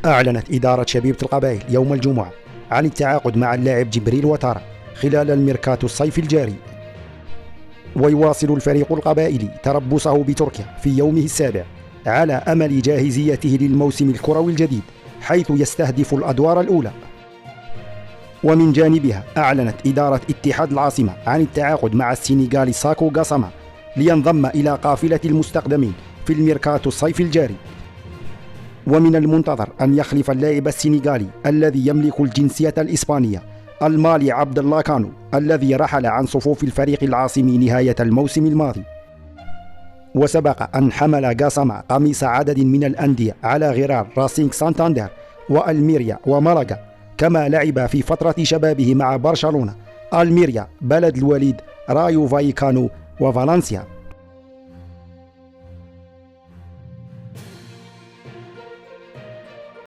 أعلنت إدارة شبيبة القبائل يوم الجمعة عن التعاقد مع اللاعب جبريل وتارا خلال الميركاتو الصيفي الجاري. ويواصل الفريق القبائلي تربصه بتركيا في يومه السابع على أمل جاهزيته للموسم الكروي الجديد، حيث يستهدف الأدوار الأولى. ومن جانبها أعلنت إدارة اتحاد العاصمة عن التعاقد مع السنغالي ساكو غاساما لينضم إلى قافلة المستخدمين في الميركاتو الصيفي الجاري. ومن المنتظر أن يخلف اللاعب السنغالي الذي يملك الجنسية الإسبانية المالي عبد الله كانو الذي رحل عن صفوف الفريق العاصمي نهاية الموسم الماضي. وسبق أن حمل غاساما قميص عدد من الأندية على غرار راسينغ سانتاندر وألميريا ومالاغا، كما لعب في فترة شبابه مع برشلونة، ألميريا، بلد الوليد، رايو فايكانو وفالنسيا.